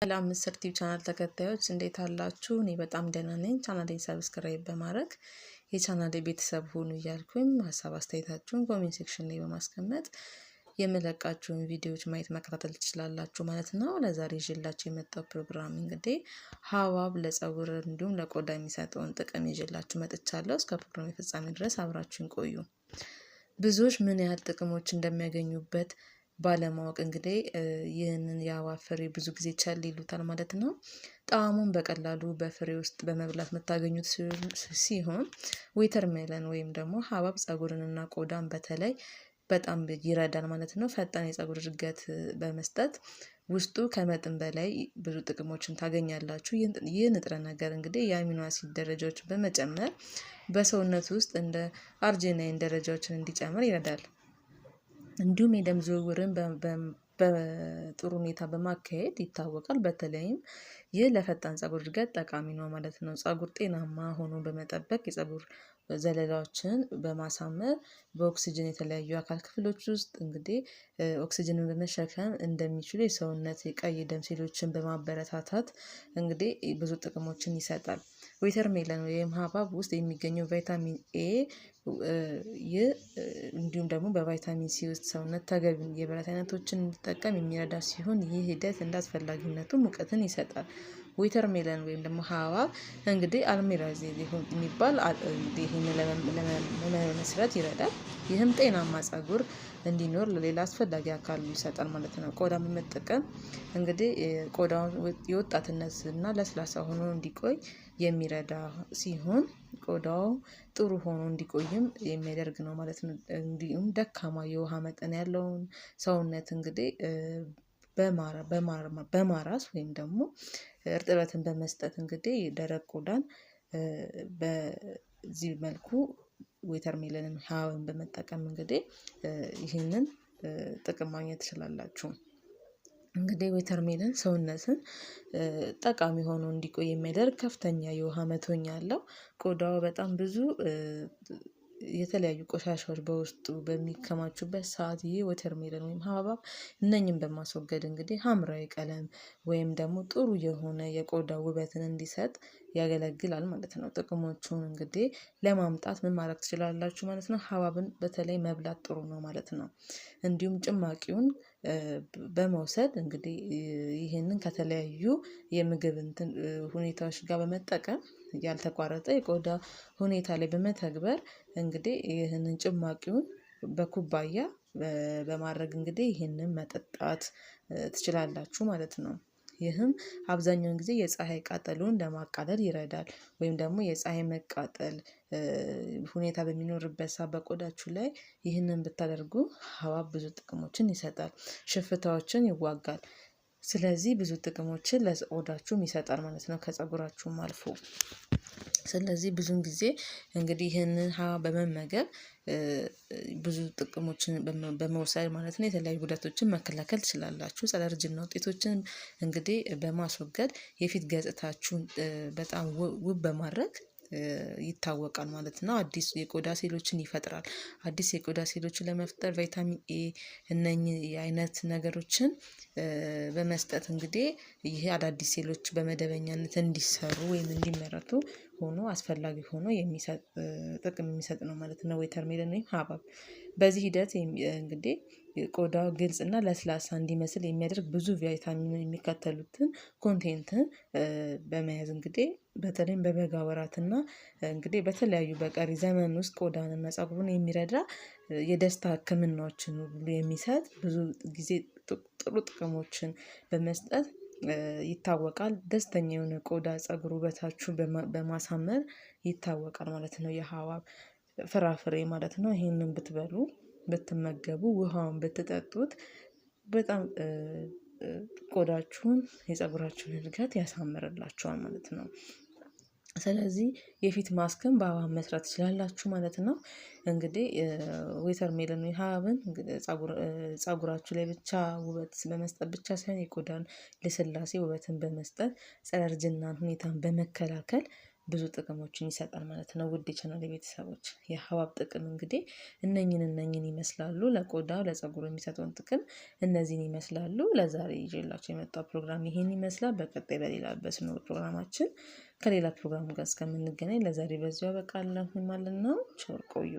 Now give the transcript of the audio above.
ሰላም ምስር ቲዩብ ቻናል ተከታዮች እንዴት አላችሁ? እኔ በጣም ደህና ነኝ። ቻናሌን ሰብስክራይብ በማድረግ የቻናሌ ቤተሰብ ሁኑ እያልኩኝ ሀሳብ አስተያየታችሁን ኮሜንት ሴክሽን ላይ በማስቀመጥ የምለቃችሁን ቪዲዮዎች ማየት መከታተል ትችላላችሁ ማለት ነው። ለዛሬ ይዤላችሁ የመጣው ፕሮግራም እንግዲህ ሀብሀብ ለፀጉር እንዲሁም ለቆዳ የሚሰጠውን ጥቅም ይዤላችሁ መጥቻለሁ። እስከ ፕሮግራም ፍጻሜ ድረስ አብራችሁን ቆዩ። ብዙዎች ምን ያህል ጥቅሞች እንደሚያገኙበት ባለማወቅ እንግዲህ ይህንን የሀብሀብ ፍሬ ብዙ ጊዜ ቸል ይሉታል ማለት ነው። ጣዕሙን በቀላሉ በፍሬ ውስጥ በመብላት የምታገኙት ሲሆን ዌተርሜለን ወይም ደግሞ ሀብሀብ ፀጉርንና ቆዳን በተለይ በጣም ይረዳል ማለት ነው። ፈጣን የፀጉር እድገት በመስጠት ውስጡ ከመጠን በላይ ብዙ ጥቅሞችን ታገኛላችሁ። ይህ ንጥረ ነገር እንግዲህ የአሚኖ አሲድ ደረጃዎችን በመጨመር በሰውነት ውስጥ እንደ አርጂናይን ደረጃዎችን እንዲጨምር ይረዳል። እንዲሁም የደም ዝውውርን በጥሩ ሁኔታ በማካሄድ ይታወቃል። በተለይም ይህ ለፈጣን ፀጉር እድገት ጠቃሚ ነው ማለት ነው። ፀጉር ጤናማ ሆኖ በመጠበቅ የፀጉር ዘለላዎችን በማሳመር በኦክሲጅን የተለያዩ አካል ክፍሎች ውስጥ እንግዲህ ኦክሲጅንን በመሸከም እንደሚችሉ የሰውነት የቀይ ደም ሴሎችን በማበረታታት እንግዲህ ብዙ ጥቅሞችን ይሰጣል። ዌተርሜለን ወይም ሀብሀብ ውስጥ የሚገኘው ቫይታሚን ኤ ይህ እንዲሁም ደግሞ በቫይታሚን ሲ ውስጥ ሰውነት ተገቢ የብረት አይነቶችን እንዲጠቀም የሚረዳ ሲሆን ይህ ሂደት እንደ አስፈላጊነቱ ሙቀትን ይሰጣል። ዌተርሜለን ወይም ደግሞ ሀብሀብ እንግዲህ አልሚራዜ የሚባል ይህን ለመመስረት ይረዳል። ይህም ጤናማ ፀጉር እንዲኖር ለሌላ አስፈላጊ አካል ይሰጣል ማለት ነው። ቆዳ በመጠቀም እንግዲህ ቆዳውን የወጣትነት እና ለስላሳ ሆኖ እንዲቆይ የሚረዳ ሲሆን ቆዳው ጥሩ ሆኖ እንዲቆይም የሚያደርግ ነው ማለት ነው። እንዲሁም ደካማ የውሃ መጠን ያለውን ሰውነት እንግዲህ በማራስ ወይም ደግሞ እርጥበትን በመስጠት እንግዲህ ደረቅ ቆዳን በዚህ መልኩ ዌተርሜለንን ሀብሀብን በመጠቀም እንግዲህ ይህንን ጥቅም ማግኘት ትችላላችሁ። እንግዲህ ዌተርሜለን ሰውነትን ጠቃሚ ሆኖ እንዲቆይ የሚያደርግ ከፍተኛ የውሃ መቶኛ አለው። ቆዳው በጣም ብዙ የተለያዩ ቆሻሻዎች በውስጡ በሚከማቹበት ሰዓት ይህ ዌተርሜለን ወይም ሀብሀብ እነኝን በማስወገድ እንግዲህ ሀምራዊ ቀለም ወይም ደግሞ ጥሩ የሆነ የቆዳ ውበትን እንዲሰጥ ያገለግላል ማለት ነው። ጥቅሞቹን እንግዲህ ለማምጣት ምን ማድረግ ትችላላችሁ ማለት ነው። ሀብሀብን በተለይ መብላት ጥሩ ነው ማለት ነው። እንዲሁም ጭማቂውን በመውሰድ እንግዲህ ይህንን ከተለያዩ የምግብ ሁኔታዎች ጋር በመጠቀም ያልተቋረጠ የቆዳ ሁኔታ ላይ በመተግበር እንግዲህ ይህንን ጭማቂውን በኩባያ በማድረግ እንግዲህ ይህንን መጠጣት ትችላላችሁ ማለት ነው። ይህም አብዛኛውን ጊዜ የፀሀይ ቃጠሎን ለማቃለል ይረዳል። ወይም ደግሞ የፀሀይ መቃጠል ሁኔታ በሚኖርበት ሰዓት በቆዳችሁ ላይ ይህንን ብታደርጉ ሀብሀብ ብዙ ጥቅሞችን ይሰጣል። ሽፍታዎችን ይዋጋል። ስለዚህ ብዙ ጥቅሞችን ለቆዳችሁም ይሰጣል ማለት ነው ከፀጉራችሁም አልፎ። ስለዚህ ብዙን ጊዜ እንግዲህ ይህንን ሀብሀብ በመመገብ ብዙ ጥቅሞችን በመውሰድ ማለት ነው የተለያዩ ጉዳቶችን መከላከል ትችላላችሁ። ጸረ እርጅና ውጤቶችን እንግዲህ በማስወገድ የፊት ገጽታችሁን በጣም ውብ በማድረግ ይታወቃል ማለት ነው። አዲስ የቆዳ ሴሎችን ይፈጥራል። አዲስ የቆዳ ሴሎችን ለመፍጠር ቫይታሚን ኤ እነኚህ የአይነት ነገሮችን በመስጠት እንግዲህ ይሄ አዳዲስ ሴሎች በመደበኛነት እንዲሰሩ ወይም እንዲመረቱ ሆኖ አስፈላጊ ሆኖ የሚሰጥ ጥቅም የሚሰጥ ነው ማለት ነው። ዌተርሜለን ወይም ሀብሀብ በዚህ ሂደት እንግዲህ ቆዳው ግልጽ እና ለስላሳ እንዲመስል የሚያደርግ ብዙ ቫይታሚን የሚከተሉትን ኮንቴንትን በመያዝ እንግዲህ በተለይም በበጋ ወራትና እንግዲህ በተለያዩ በቀሪ ዘመን ውስጥ ቆዳንና ፀጉሩን የሚረዳ የደስታ ህክምናዎችን ሁሉ የሚሰጥ ብዙ ጊዜ ጥሩ ጥቅሞችን በመስጠት ይታወቃል። ደስተኛ የሆነ ቆዳ ፀጉር ውበታችሁ በማሳመር ይታወቃል ማለት ነው። የሀብሀብ ፍራፍሬ ማለት ነው። ይሄንን ብትበሉ ብትመገቡ ውሃውን ብትጠጡት በጣም ቆዳችሁን የፀጉራችሁን እድገት ያሳምርላችኋል ማለት ነው። ስለዚህ የፊት ማስክን በሀብሀብ መስራት ትችላላችሁ ማለት ነው። እንግዲህ ዌተርሜለን ወይ ሀብሀብን ፀጉራችሁ ላይ ብቻ ውበት በመስጠት ብቻ ሳይሆን የቆዳን ልስላሴ ውበትን በመስጠት ጸረ እርጅናን ሁኔታን በመከላከል ብዙ ጥቅሞችን ይሰጣል ማለት ነው። ውድ የቻናሌ ቤተሰቦች የሀባብ ጥቅም እንግዲህ እነኝን ይመስላሉ። ለቆዳው ለፀጉር የሚሰጠውን ጥቅም እነዚህን ይመስላሉ። ለዛሬ ይዤላችሁ የመጣው ፕሮግራም ይሄን ይመስላል። በቀጣይ በሌላ በስኖር ፕሮግራማችን ከሌላ ፕሮግራም ጋር እስከምንገናኝ ለዛሬ በዚሁ አበቃለሁ ማለት ነው። ቸር ቆዩ።